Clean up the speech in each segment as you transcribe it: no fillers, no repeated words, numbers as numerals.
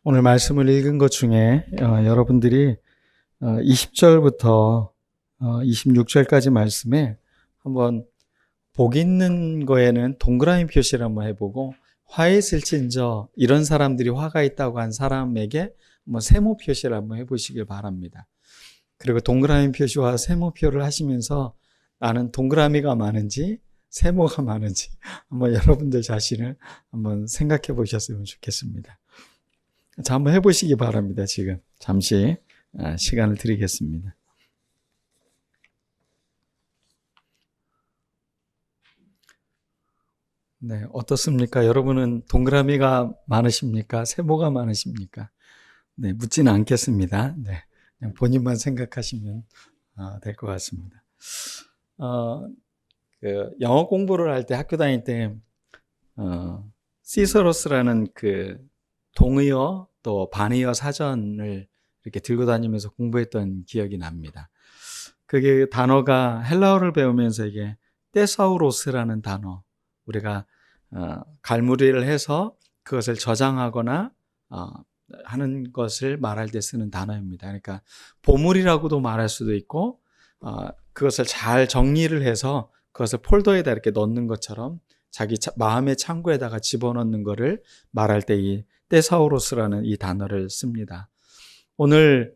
오늘 말씀을 읽은 것 중에 여러분들이 20절부터 26절까지 말씀에 한번 복 있는 거에는 동그라미 표시를 한번 해보고, 화에 있을진저 이런 사람들이 화가 있다고 한 사람에게 한번 세모 표시를 한번 해보시길 바랍니다. 그리고 동그라미 표시와 세모표를 하시면서 나는 동그라미가 많은지 세모가 많은지 한번 여러분들 자신을 한번 생각해 보셨으면 좋겠습니다. 자, 한번 해보시기 바랍니다. 지금 잠시 시간을 드리겠습니다. 네, 어떻습니까? 여러분은 동그라미가 많으십니까? 세모가 많으십니까? 네, 묻지는 않겠습니다. 네, 그냥 본인만 생각하시면 될 것 같습니다. 영어 공부를 할 때, 학교 다닐 때 시서러스라는 그 동의어 또 반의어 사전을 이렇게 들고 다니면서 공부했던 기억이 납니다. 그게 단어가 헬라어를 배우면서 이게 테사우로스라는 단어, 우리가 갈무리를 해서 그것을 저장하거나 하는 것을 말할 때 쓰는 단어입니다. 그러니까 보물이라고도 말할 수도 있고, 그것을 잘 정리를 해서 그것을 폴더에다 이렇게 넣는 것처럼 자기 마음의 창고에다가 집어넣는 것을 말할 때 이 테사우로스라는 이 단어를 씁니다. 오늘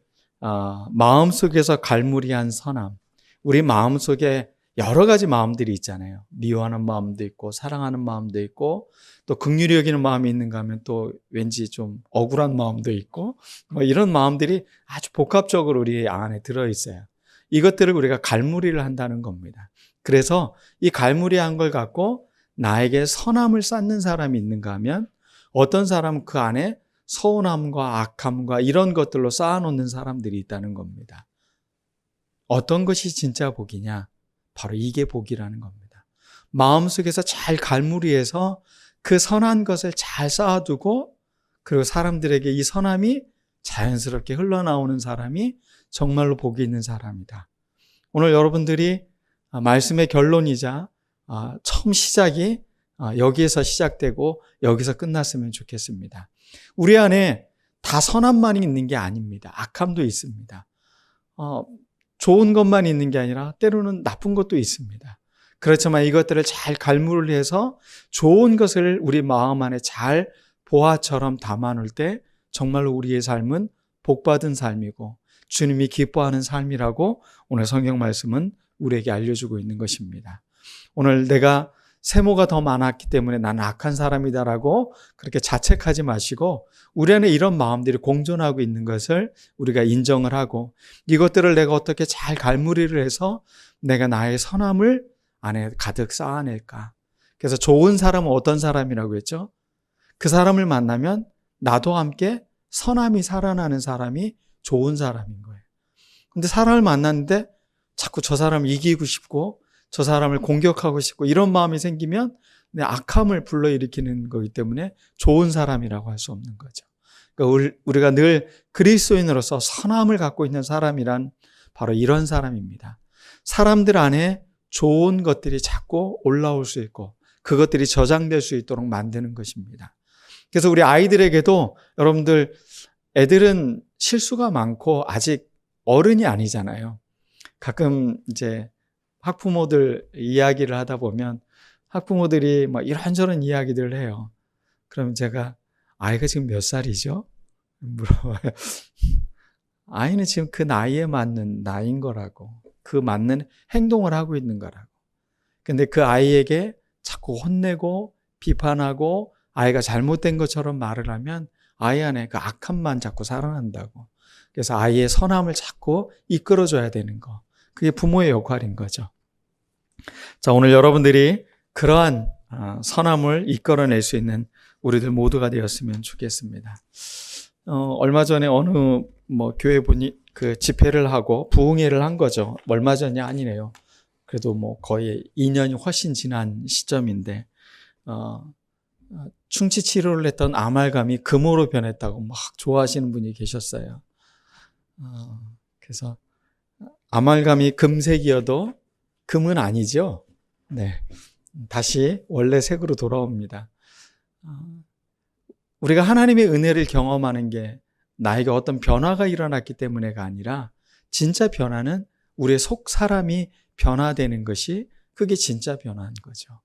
마음속에서 갈무리한 선함, 우리 마음속에 여러 가지 마음들이 있잖아요. 미워하는 마음도 있고 사랑하는 마음도 있고 또 긍휼히 여기는 마음이 있는가 하면 또 왠지 좀 억울한 마음도 있고, 이런 마음들이 아주 복합적으로 우리 안에 들어있어요. 이것들을 우리가 갈무리를 한다는 겁니다. 그래서 이 갈무리한 걸 갖고 나에게 선함을 쌓는 사람이 있는가 하면, 어떤 사람은 그 안에 서운함과 악함과 이런 것들로 쌓아놓는 사람들이 있다는 겁니다. 어떤 것이 진짜 복이냐? 바로 이게 복이라는 겁니다. 마음속에서 잘 갈무리해서 그 선한 것을 잘 쌓아두고, 그리고 사람들에게 이 선함이 자연스럽게 흘러나오는 사람이 정말로 복이 있는 사람이다. 오늘 여러분들이 말씀의 결론이자 처음 시작이 여기에서 시작되고 여기서 끝났으면 좋겠습니다. 우리 안에 다 선함만 있는 게 아닙니다. 악함도 있습니다. 좋은 것만 있는 게 아니라 때로는 나쁜 것도 있습니다. 그렇지만 이것들을 잘 갈무리해서 좋은 것을 우리 마음 안에 잘 보화처럼 담아놓을 때 정말로 우리의 삶은 복받은 삶이고 주님이 기뻐하는 삶이라고 오늘 성경 말씀은 우리에게 알려주고 있는 것입니다. 오늘 내가 세모가 더 많았기 때문에 나는 악한 사람이다라고 그렇게 자책하지 마시고, 우리 안에 이런 마음들이 공존하고 있는 것을 우리가 인정을 하고, 이것들을 내가 어떻게 잘 갈무리를 해서 내가 나의 선함을 안에 가득 쌓아낼까. 그래서 좋은 사람은 어떤 사람이라고 했죠? 그 사람을 만나면 나도 함께 선함이 살아나는 사람이 좋은 사람인 거예요. 근데 사람을 만났는데 자꾸 저 사람을 이기고 싶고 저 사람을 공격하고 싶고 이런 마음이 생기면 내 악함을 불러일으키는 거기 때문에 좋은 사람이라고 할 수 없는 거죠. 그러니까 우리가 늘 그리스도인으로서 선함을 갖고 있는 사람이란 바로 이런 사람입니다. 사람들 안에 좋은 것들이 자꾸 올라올 수 있고 그것들이 저장될 수 있도록 만드는 것입니다. 그래서 우리 아이들에게도, 여러분들 애들은 실수가 많고 아직 어른이 아니잖아요. 가끔 이제 학부모들 이야기를 하다 보면 학부모들이 막 이런저런 이야기들을 해요. 그럼 제가 아이가 지금 몇 살이죠? 물어봐요. 아이는 지금 그 나이에 맞는 나이인 거라고, 그 맞는 행동을 하고 있는 거라고. 근데 그 아이에게 자꾸 혼내고 비판하고 아이가 잘못된 것처럼 말을 하면 아이 안에 그 악함만 자꾸 살아난다고. 그래서 아이의 선함을 자꾸 이끌어줘야 되는 거. 그게 부모의 역할인 거죠. 자, 오늘 여러분들이 그러한 선함을 이끌어낼 수 있는 우리들 모두가 되었으면 좋겠습니다. 얼마 전에 어느 교회 분이 그 집회를 하고 부흥회를 한 거죠. 얼마 전이 아니네요. 그래도 거의 2년이 훨씬 지난 시점인데, 충치 치료를 했던 아말감이 금으로 변했다고 막 좋아하시는 분이 계셨어요. 그래서 아말감이 금색이어도 금은 아니죠. 네, 다시 원래 색으로 돌아옵니다. 우리가 하나님의 은혜를 경험하는 게 나에게 어떤 변화가 일어났기 때문에가 아니라 진짜 변화는 우리의 속 사람이 변화되는 것이 그게 진짜 변화인 거죠.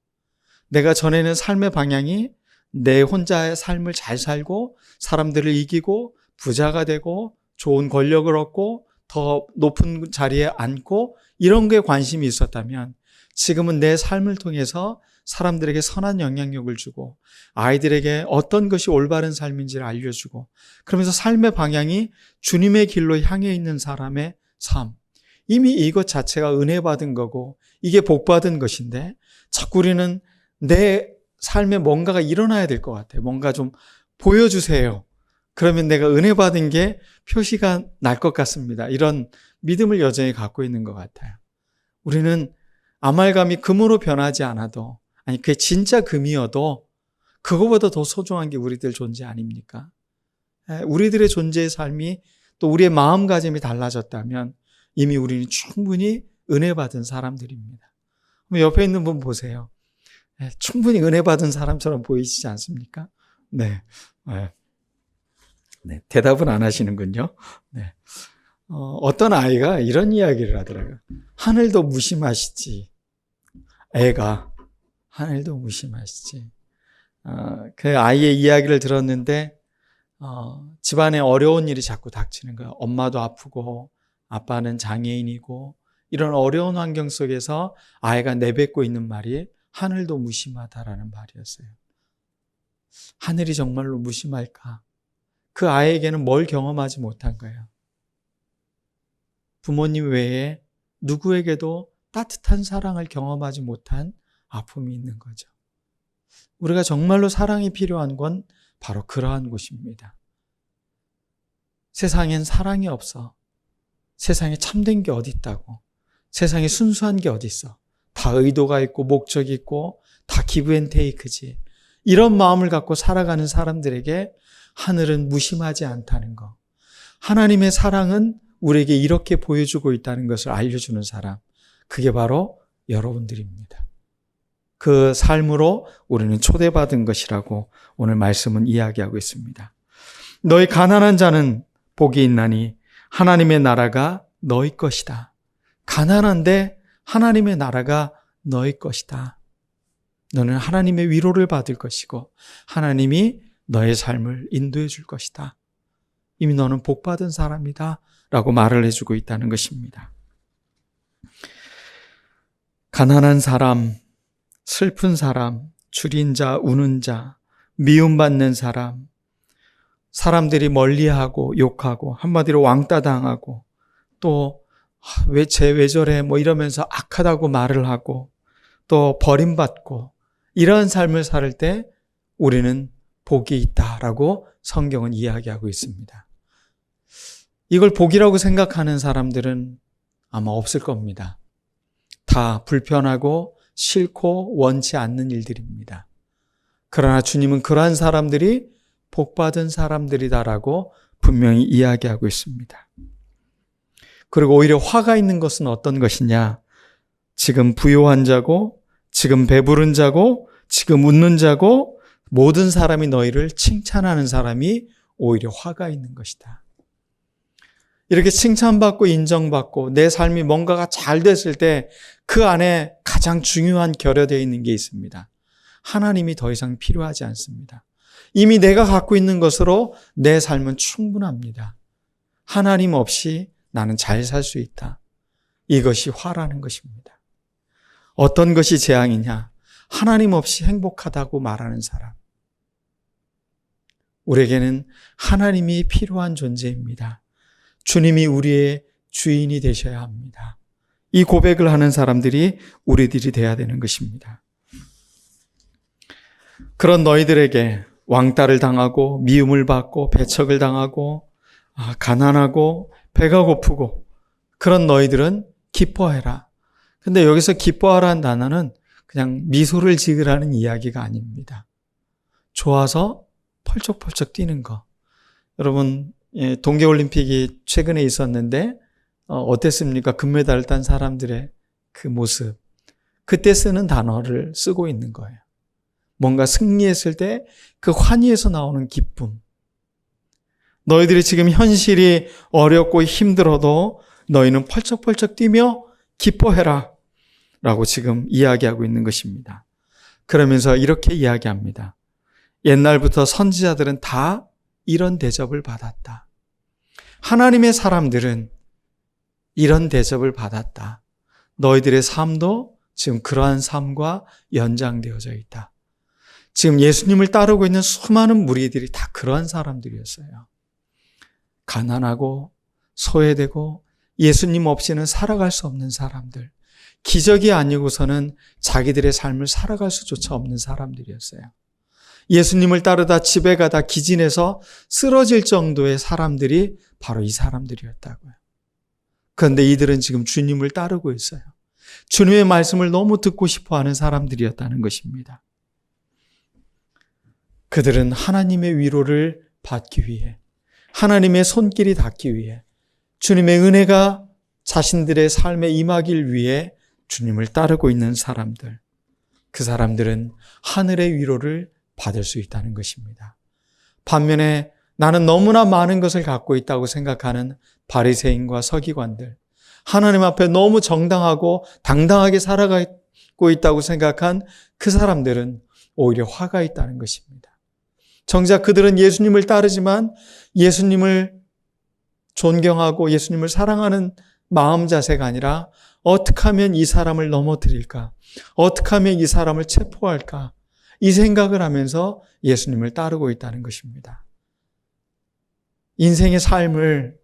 내가 전에는 삶의 방향이 내 혼자의 삶을 잘 살고 사람들을 이기고 부자가 되고 좋은 권력을 얻고 더 높은 자리에 앉고 이런 게 관심이 있었다면 지금은 내 삶을 통해서 사람들에게 선한 영향력을 주고 아이들에게 어떤 것이 올바른 삶인지를 알려주고 그러면서 삶의 방향이 주님의 길로 향해 있는 사람의 삶. 이미 이것 자체가 은혜 받은 거고 이게 복 받은 것인데 자꾸 우리는 내 삶에 뭔가가 일어나야 될 것 같아요. 뭔가 좀 보여주세요. 그러면 내가 은혜 받은 게 표시가 날 것 같습니다. 이런 믿음을 여전히 갖고 있는 것 같아요. 우리는 아말감이 금으로 변하지 않아도 아니 그게 진짜 금이어도 그거보다 더 소중한 게 우리들 존재 아닙니까? 우리들의 존재의 삶이 또 우리의 마음가짐이 달라졌다면 이미 우리는 충분히 은혜 받은 사람들입니다. 옆에 있는 분 보세요. 충분히 은혜 받은 사람처럼 보이시지 않습니까? 네. 네. 대답은 안 하시는군요. 네. 어떤 아이가 이런 이야기를 하더라고요. 하늘도 무심하시지. 애가 하늘도 무심하시지. 그 아이의 이야기를 들었는데 집안에 어려운 일이 자꾸 닥치는 거예요. 엄마도 아프고 아빠는 장애인이고 이런 어려운 환경 속에서 아이가 내뱉고 있는 말이 하늘도 무심하다라는 말이었어요. 하늘이 정말로 무심할까? 그 아이에게는 뭘 경험하지 못한 거예요. 부모님 외에 누구에게도 따뜻한 사랑을 경험하지 못한 아픔이 있는 거죠. 우리가 정말로 사랑이 필요한 건 바로 그러한 곳입니다. 세상엔 사랑이 없어. 세상에 참된 게 어디 있다고. 세상에 순수한 게 어디 있어. 다 의도가 있고 목적이 있고 다 기브 앤 테이크지. 이런 마음을 갖고 살아가는 사람들에게 하늘은 무심하지 않다는 거. 하나님의 사랑은 우리에게 이렇게 보여주고 있다는 것을 알려주는 사람. 그게 바로 여러분들입니다. 그 삶으로 우리는 초대받은 것이라고 오늘 말씀은 이야기하고 있습니다. 너희 가난한 자는 복이 있나니 하나님의 나라가 너희 것이다. 가난한데 하나님의 나라가 너희 것이다. 너는 하나님의 위로를 받을 것이고 하나님이 너의 삶을 인도해 줄 것이다. 이미 너는 복받은 사람이다 라고 말을 해주고 있다는 것입니다. 가난한 사람, 슬픈 사람, 줄인 자, 우는 자, 미움받는 사람, 사람들이 멀리하고 욕하고 한마디로 왕따당하고 또 왜 저래 뭐 이러면서 악하다고 말을 하고 또 버림받고 이러한 삶을 살 때 우리는 복이 있다라고 성경은 이야기하고 있습니다. 이걸 복이라고 생각하는 사람들은 아마 없을 겁니다. 다 불편하고 싫고 원치 않는 일들입니다. 그러나 주님은 그러한 사람들이 복받은 사람들이다라고 분명히 이야기하고 있습니다. 그리고 오히려 화가 있는 것은 어떤 것이냐? 지금 부요한 자고 지금 배부른 자고 지금 웃는 자고 모든 사람이 너희를 칭찬하는 사람이 오히려 화가 있는 것이다. 이렇게 칭찬받고 인정받고 내 삶이 뭔가가 잘 됐을 때 그 안에 가장 중요한 결여되어 있는 게 있습니다. 하나님이 더 이상 필요하지 않습니다. 이미 내가 갖고 있는 것으로 내 삶은 충분합니다. 하나님 없이 나는 잘 살 수 있다. 이것이 화라는 것입니다. 어떤 것이 재앙이냐? 하나님 없이 행복하다고 말하는 사람. 우리에게는 하나님이 필요한 존재입니다. 주님이 우리의 주인이 되셔야 합니다. 이 고백을 하는 사람들이 우리들이 돼야 되는 것입니다. 그런 너희들에게 왕따를 당하고 미움을 받고 배척을 당하고 가난하고 배가 고프고 그런 너희들은 기뻐해라. 근데 여기서 기뻐하라는 단어는 그냥 미소를 지으라는 이야기가 아닙니다. 좋아서 펄쩍펄쩍 뛰는 거. 여러분 동계올림픽이 최근에 있었는데 어땠습니까? 금메달을 딴 사람들의 그 모습. 그때 쓰는 단어를 쓰고 있는 거예요. 뭔가 승리했을 때 그 환희에서 나오는 기쁨. 너희들이 지금 현실이 어렵고 힘들어도 너희는 펄쩍펄쩍 뛰며 기뻐해라 라고 지금 이야기하고 있는 것입니다. 그러면서 이렇게 이야기합니다. 옛날부터 선지자들은 다 이런 대접을 받았다. 하나님의 사람들은 이런 대접을 받았다. 너희들의 삶도 지금 그러한 삶과 연장되어져 있다. 지금 예수님을 따르고 있는 수많은 무리들이 다 그러한 사람들이었어요. 가난하고 소외되고 예수님 없이는 살아갈 수 없는 사람들. 기적이 아니고서는 자기들의 삶을 살아갈 수조차 없는 사람들이었어요. 예수님을 따르다 집에 가다 기진해서 쓰러질 정도의 사람들이 바로 이 사람들이었다고요. 그런데 이들은 지금 주님을 따르고 있어요. 주님의 말씀을 너무 듣고 싶어하는 사람들이었다는 것입니다. 그들은 하나님의 위로를 받기 위해, 하나님의 손길이 닿기 위해, 주님의 은혜가 자신들의 삶에 임하길 위해 주님을 따르고 있는 사람들. 그 사람들은 하늘의 위로를 받을 수 있다는 것입니다. 반면에 나는 너무나 많은 것을 갖고 있다고 생각하는 바리새인과 서기관들, 하나님 앞에 너무 정당하고 당당하게 살아가고 있다고 생각한 그 사람들은 오히려 화가 있다는 것입니다. 정작 그들은 예수님을 따르지만 예수님을 존경하고 예수님을 사랑하는 마음 자세가 아니라 어떻게 하면 이 사람을 넘어뜨릴까? 어떻게 하면 이 사람을 체포할까? 이 생각을 하면서 예수님을 따르고 있다는 것입니다. 인생의 삶을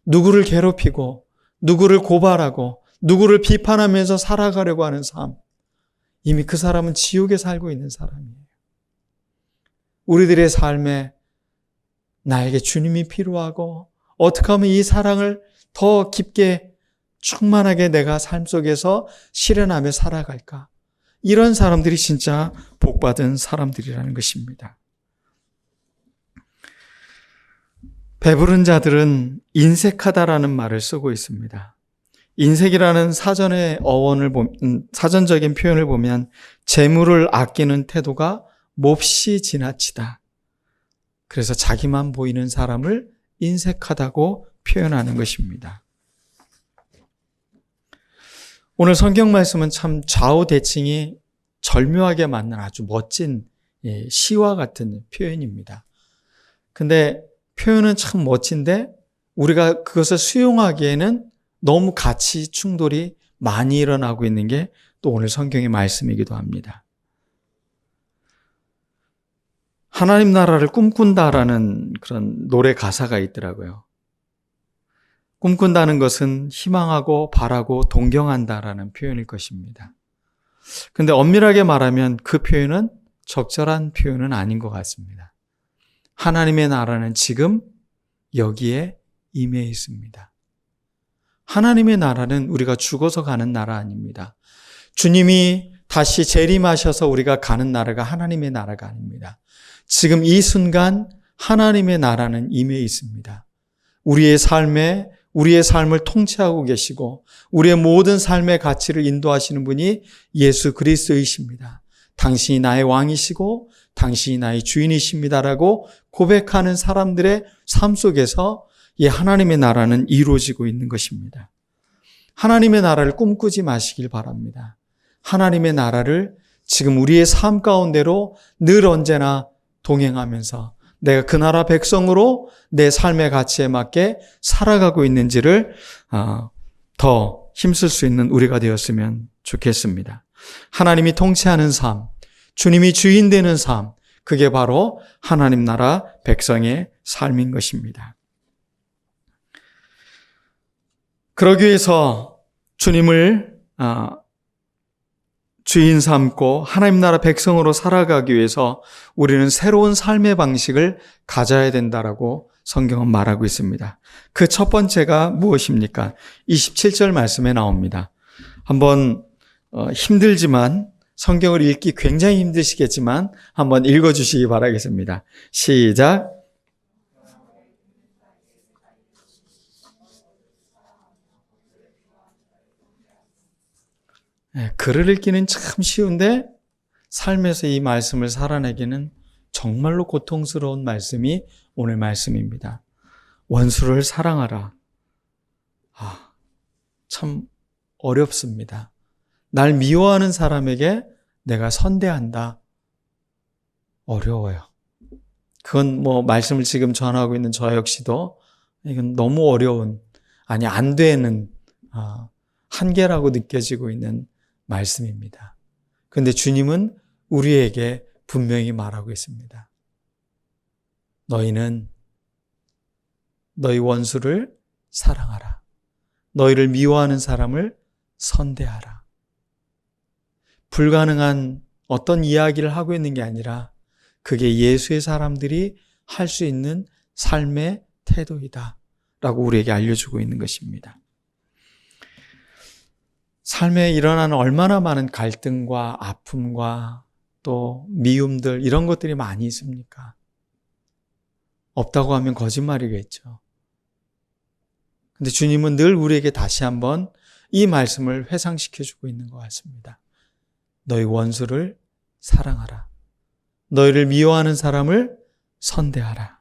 누구를 괴롭히고 누구를 고발하고 누구를 비판하면서 살아가려고 하는 삶, 이미 그 사람은 지옥에 살고 있는 사람이에요. 우리들의 삶에 나에게 주님이 필요하고 어떻게 하면 이 사랑을 더 깊게 충만하게 내가 삶 속에서 실현하며 살아갈까? 이런 사람들이 진짜 복받은 사람들이라는 것입니다. 배부른 자들은 인색하다라는 말을 쓰고 있습니다. 인색이라는 사전의 사전적인 표현을 보면 재물을 아끼는 태도가 몹시 지나치다. 그래서 자기만 보이는 사람을 인색하다고 표현하는 것입니다. 오늘 성경 말씀은 참 좌우대칭이 절묘하게 맞는 아주 멋진 시와 같은 표현입니다. 근데 표현은 참 멋진데 우리가 그것을 수용하기에는 너무 가치 충돌이 많이 일어나고 있는 게 또 오늘 성경의 말씀이기도 합니다. 하나님 나라를 꿈꾼다라는 그런 노래 가사가 있더라고요. 꿈꾼다는 것은 희망하고 바라고 동경한다라는 표현일 것입니다. 근데 엄밀하게 말하면 그 표현은 적절한 표현은 아닌 것 같습니다. 하나님의 나라는 지금 여기에 임해 있습니다. 하나님의 나라는 우리가 죽어서 가는 나라 아닙니다. 주님이 다시 재림하셔서 우리가 가는 나라가 하나님의 나라가 아닙니다. 지금 이 순간 하나님의 나라는 임해 있습니다. 우리의 삶을 통치하고 계시고 우리의 모든 삶의 가치를 인도하시는 분이 예수 그리스도이십니다. 당신이 나의 왕이시고 당신이 나의 주인이십니다라고 고백하는 사람들의 삶 속에서 이 하나님의 나라는 이루어지고 있는 것입니다. 하나님의 나라를 꿈꾸지 마시길 바랍니다. 하나님의 나라를 지금 우리의 삶 가운데로 늘 언제나 동행하면서 내가 그 나라 백성으로 내 삶의 가치에 맞게 살아가고 있는지를 더 힘쓸 수 있는 우리가 되었으면 좋겠습니다. 하나님이 통치하는 삶, 주님이 주인 되는 삶, 그게 바로 하나님 나라 백성의 삶인 것입니다. 그러기 위해서 주님을 주인 삼고 하나님 나라 백성으로 살아가기 위해서 우리는 새로운 삶의 방식을 가져야 된다라고 성경은 말하고 있습니다. 그 첫 번째가 무엇입니까? 27절 말씀에 나옵니다. 한번 힘들지만 성경을 읽기 굉장히 힘드시겠지만 한번 읽어주시기 바라겠습니다. 시작. 글을 읽기는 참 쉬운데 삶에서 이 말씀을 살아내기는 정말로 고통스러운 말씀이 오늘 말씀입니다. 원수를 사랑하라. 참 어렵습니다. 날 미워하는 사람에게 내가 선대한다. 어려워요. 그건 말씀을 지금 전하고 있는 저 역시도 이건 너무 어려운, 안 되는 한계라고 느껴지고 있는 말씀입니다. 그런데 주님은 우리에게 분명히 말하고 있습니다. 너희는 너희 원수를 사랑하라. 너희를 미워하는 사람을 선대하라. 불가능한 어떤 이야기를 하고 있는 게 아니라 그게 예수의 사람들이 할 수 있는 삶의 태도이다 라고 우리에게 알려주고 있는 것입니다. 삶에 일어나는 얼마나 많은 갈등과 아픔과 또 미움들 이런 것들이 많이 있습니까? 없다고 하면 거짓말이겠죠. 근데 주님은 늘 우리에게 다시 한번 이 말씀을 회상시켜주고 있는 것 같습니다. 너희 원수를 사랑하라. 너희를 미워하는 사람을 선대하라.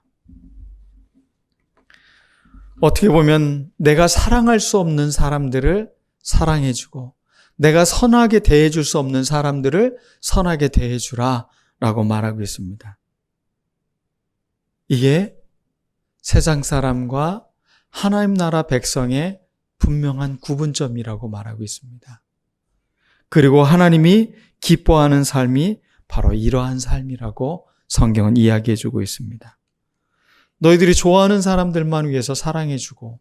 어떻게 보면 내가 사랑할 수 없는 사람들을 사랑해주고 내가 선하게 대해줄 수 없는 사람들을 선하게 대해주라 라고 말하고 있습니다. 이게 세상 사람과 하나님 나라 백성의 분명한 구분점이라고 말하고 있습니다. 그리고 하나님이 기뻐하는 삶이 바로 이러한 삶이라고 성경은 이야기해주고 있습니다. 너희들이 좋아하는 사람들만 위해서 사랑해주고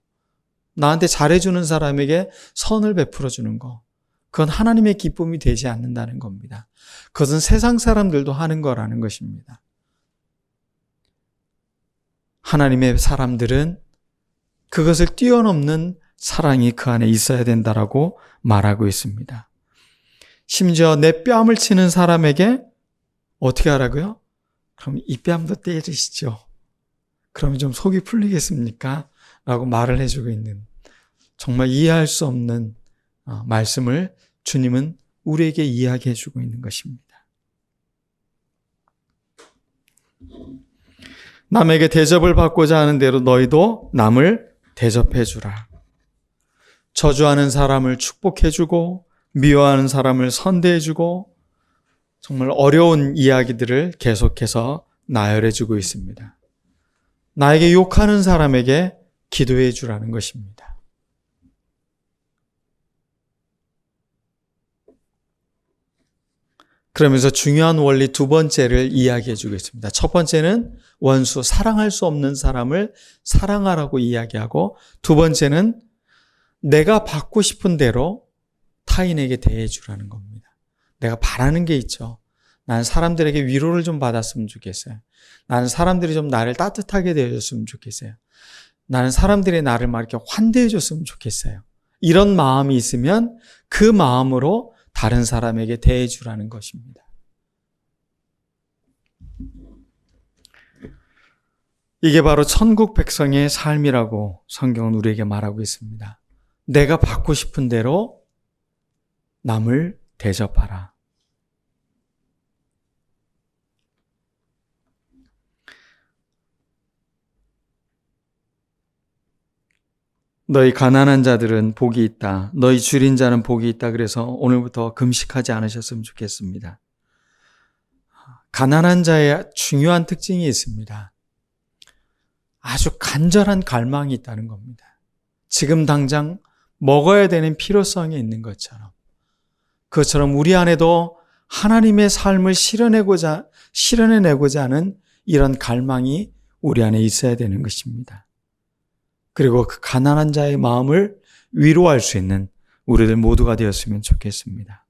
나한테 잘해주는 사람에게 선을 베풀어주는 거, 그건 하나님의 기쁨이 되지 않는다는 겁니다. 그것은 세상 사람들도 하는 거라는 것입니다. 하나님의 사람들은 그것을 뛰어넘는 사랑이 그 안에 있어야 된다라고 말하고 있습니다. 심지어 내 뺨을 치는 사람에게 어떻게 하라고요? 그럼 이 뺨도 때리시죠. 그러면 좀 속이 풀리겠습니까? 라고 말을 해주고 있는, 정말 이해할 수 없는 말씀을 주님은 우리에게 이야기해 주고 있는 것입니다. 남에게 대접을 받고자 하는 대로 너희도 남을 대접해 주라. 저주하는 사람을 축복해 주고 미워하는 사람을 선대해 주고, 정말 어려운 이야기들을 계속해서 나열해 주고 있습니다. 나에게 욕하는 사람에게 기도해 주라는 것입니다. 그러면서 중요한 원리 두 번째를 이야기해 주겠습니다. 첫 번째는 원수, 사랑할 수 없는 사람을 사랑하라고 이야기하고, 두 번째는 내가 받고 싶은 대로 타인에게 대해 주라는 겁니다. 내가 바라는 게 있죠. 나는 사람들에게 위로를 좀 받았으면 좋겠어요. 나는 사람들이 좀 나를 따뜻하게 대해줬으면 좋겠어요. 나는 사람들이 나를 막 이렇게 환대해 줬으면 좋겠어요. 이런 마음이 있으면 그 마음으로 다른 사람에게 대해 주라는 것입니다. 이게 바로 천국 백성의 삶이라고 성경은 우리에게 말하고 있습니다. 내가 받고 싶은 대로 남을 대접하라. 너희 가난한 자들은 복이 있다. 너희 줄인 자는 복이 있다. 그래서 오늘부터 금식하지 않으셨으면 좋겠습니다. 가난한 자의 중요한 특징이 있습니다. 아주 간절한 갈망이 있다는 겁니다. 지금 당장 먹어야 되는 필요성이 있는 것처럼, 그것처럼 우리 안에도 하나님의 삶을 실현해내고자 하는 이런 갈망이 우리 안에 있어야 되는 것입니다. 그리고 그 가난한 자의 마음을 위로할 수 있는 우리들 모두가 되었으면 좋겠습니다.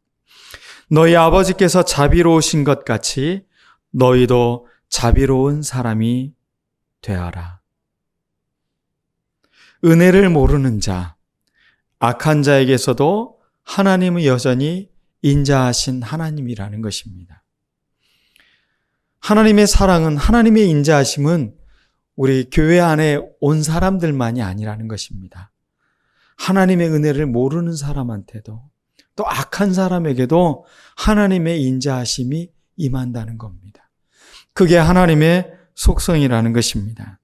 너희 아버지께서 자비로우신 것 같이 너희도 자비로운 사람이 되어라. 은혜를 모르는 자, 악한 자에게서도 하나님은 여전히 인자하신 하나님이라는 것입니다. 하나님의 사랑은, 하나님의 인자하심은 우리 교회 안에 온 사람들만이 아니라는 것입니다. 하나님의 은혜를 모르는 사람한테도, 또 악한 사람에게도 하나님의 인자하심이 임한다는 겁니다. 그게 하나님의 속성이라는 것입니다.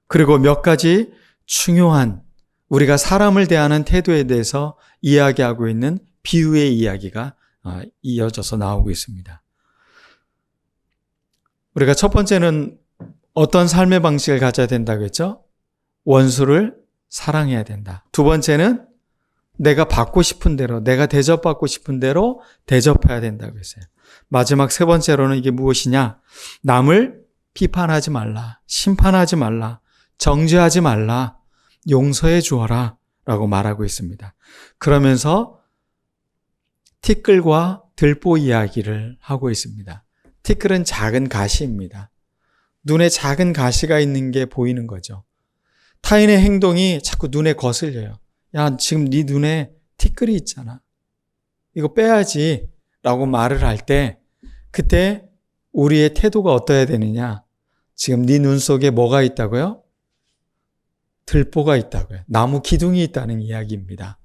그리고 몇 가지 중요한 우리가 사람을 대하는 태도에 대해서 이야기하고 있는 비유의 이야기가 이어져서 나오고 있습니다. 우리가 첫 번째는 어떤 삶의 방식을 가져야 된다고 했죠? 원수를 사랑해야 된다. 두 번째는 내가 받고 싶은 대로, 내가 대접받고 싶은 대로 대접해야 된다고 했어요. 마지막 세 번째로는 이게 무엇이냐? 남을 비판하지 말라, 심판하지 말라, 정죄하지 말라, 용서해 주어라 라고 말하고 있습니다. 그러면서 티끌과 들보 이야기를 하고 있습니다. 티끌은 작은 가시입니다. 눈에 작은 가시가 있는 게 보이는 거죠. 타인의 행동이 자꾸 눈에 거슬려요. 야, 지금 네 눈에 티끌이 있잖아. 이거 빼야지 라고 말을 할 때 그때 우리의 태도가 어떠해야 되느냐? 지금 네 눈 속에 뭐가 있다고요? 들보가 있다고요. 나무 기둥이 있다는 이야기입니다.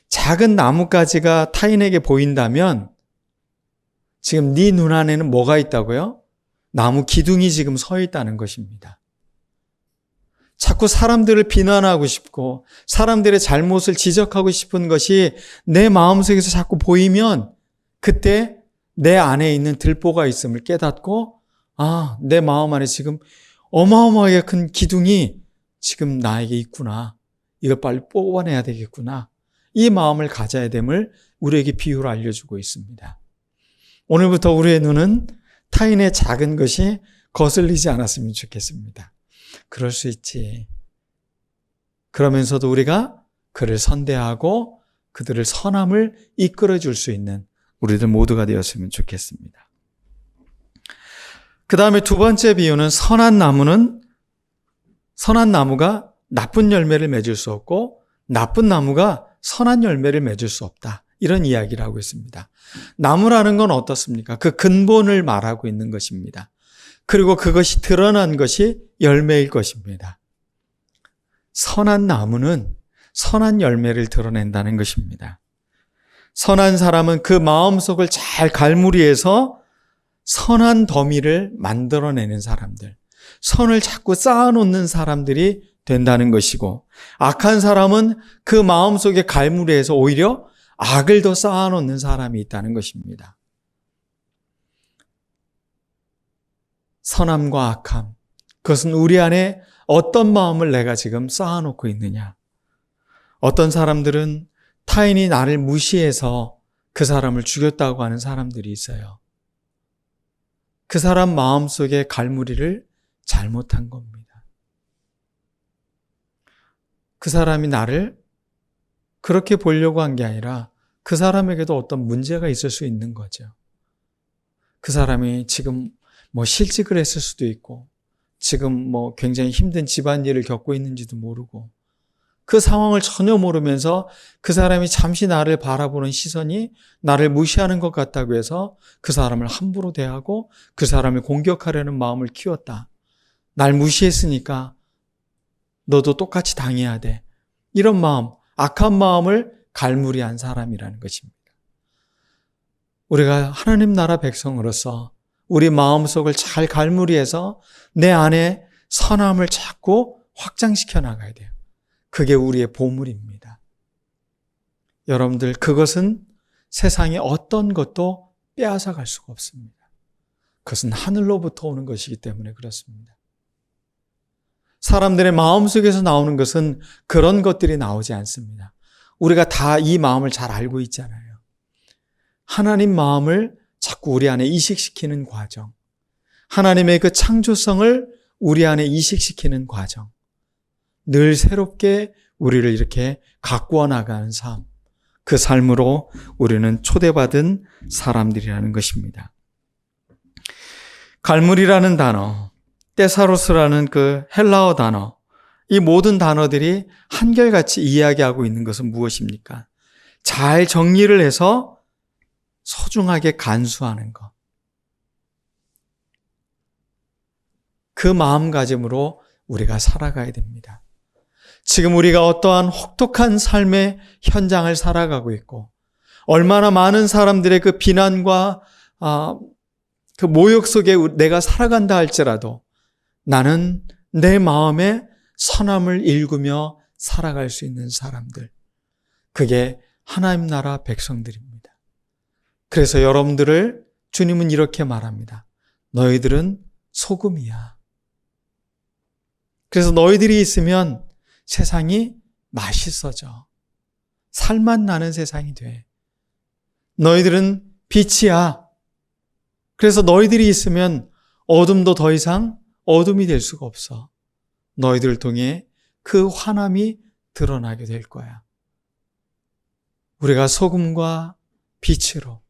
작은 나뭇가지가 타인에게 보인다면 지금 네 눈 안에는 뭐가 있다고요? 나무 기둥이 지금 서 있다는 것입니다. 자꾸 사람들을 비난하고 싶고 사람들의 잘못을 지적하고 싶은 것이 내 마음속에서 자꾸 보이면 그때 내 안에 있는 들보가 있음을 깨닫고 내 마음 안에 지금 어마어마하게 큰 기둥이 지금 나에게 있구나. 이걸 빨리 뽑아내야 되겠구나. 이 마음을 가져야 됨을 우리에게 비유로 알려주고 있습니다. 오늘부터 우리의 눈은 타인의 작은 것이 거슬리지 않았으면 좋겠습니다. 그럴 수 있지. 그러면서도 우리가 그를 선대하고 그들을 선함을 이끌어 줄 수 있는 우리들 모두가 되었으면 좋겠습니다. 그 다음에 두 번째 비유는 선한 나무가 나쁜 열매를 맺을 수 없고 나쁜 나무가 선한 열매를 맺을 수 없다. 이런 이야기를 하고 있습니다. 나무라는 건 어떻습니까? 그 근본을 말하고 있는 것입니다. 그리고 그것이 드러난 것이 열매일 것입니다. 선한 나무는 선한 열매를 드러낸다는 것입니다. 선한 사람은 그 마음속을 잘 갈무리해서 선한 더미를 만들어내는 사람들, 선을 자꾸 쌓아놓는 사람들이 된다는 것이고, 악한 사람은 그 마음속에 갈무리해서 오히려 악을 더 쌓아놓는 사람이 있다는 것입니다. 선함과 악함, 그것은 우리 안에 어떤 마음을 내가 지금 쌓아놓고 있느냐. 어떤 사람들은 타인이 나를 무시해서 그 사람을 죽였다고 하는 사람들이 있어요. 그 사람 마음속에 갈무리를 잘못한 겁니다. 그 사람이 나를 그렇게 보려고 한 게 아니라 그 사람에게도 어떤 문제가 있을 수 있는 거죠. 그 사람이 지금 실직을 했을 수도 있고 지금 굉장히 힘든 집안일을 겪고 있는지도 모르고 그 상황을 전혀 모르면서 그 사람이 잠시 나를 바라보는 시선이 나를 무시하는 것 같다고 해서 그 사람을 함부로 대하고 그 사람을 공격하려는 마음을 키웠다. 날 무시했으니까 너도 똑같이 당해야 돼. 이런 마음, 악한 마음을 갈무리한 사람이라는 것입니다. 우리가 하나님 나라 백성으로서 우리 마음속을 잘 갈무리해서 내 안에 선함을 자꾸 확장시켜 나가야 돼요. 그게 우리의 보물입니다. 여러분들, 그것은 세상의 어떤 것도 빼앗아 갈 수가 없습니다. 그것은 하늘로부터 오는 것이기 때문에 그렇습니다. 사람들의 마음속에서 나오는 것은 그런 것들이 나오지 않습니다. 우리가 다 이 마음을 잘 알고 있잖아요. 하나님 마음을 자꾸 우리 안에 이식시키는 과정, 하나님의 그 창조성을 우리 안에 이식시키는 과정, 늘 새롭게 우리를 이렇게 가꾸어 나가는 삶, 그 삶으로 우리는 초대받은 사람들이라는 것입니다. 갈무리라는 단어, 떼사로스라는 그 헬라어 단어, 이 모든 단어들이 한결같이 이야기하고 있는 것은 무엇입니까? 잘 정리를 해서 소중하게 간수하는 것. 그 마음가짐으로 우리가 살아가야 됩니다. 지금 우리가 어떠한 혹독한 삶의 현장을 살아가고 있고 얼마나 많은 사람들의 그 비난과 그 모욕 속에 내가 살아간다 할지라도 나는 내 마음에 선함을 일구며 살아갈 수 있는 사람들, 그게 하나님 나라 백성들입니다. 그래서 여러분들을 주님은 이렇게 말합니다. 너희들은 소금이야. 그래서 너희들이 있으면 세상이 맛있어져. 살맛 나는 세상이 돼. 너희들은 빛이야. 그래서 너희들이 있으면 어둠도 더 이상 어둠이 될 수가 없어. 너희들을 통해 그 환함이 드러나게 될 거야. 우리가 소금과 빛으로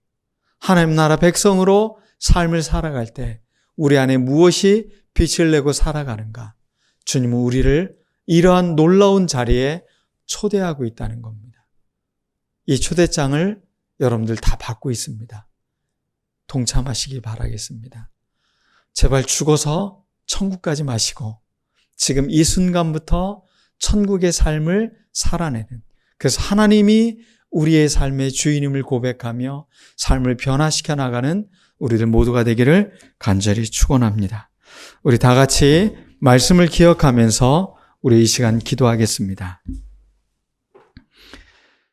하나님 나라 백성으로 삶을 살아갈 때 우리 안에 무엇이 빛을 내고 살아가는가? 주님은 우리를 이러한 놀라운 자리에 초대하고 있다는 겁니다. 이 초대장을 여러분들 다 받고 있습니다. 동참하시기 바라겠습니다. 제발 죽어서 천국까지 마시고 지금 이 순간부터 천국의 삶을 살아내는, 그래서 하나님이 우리의 삶의 주인임을 고백하며 삶을 변화시켜 나가는 우리들 모두가 되기를 간절히 축원합니다. 우리 다 같이 말씀을 기억하면서 우리 이 시간 기도하겠습니다.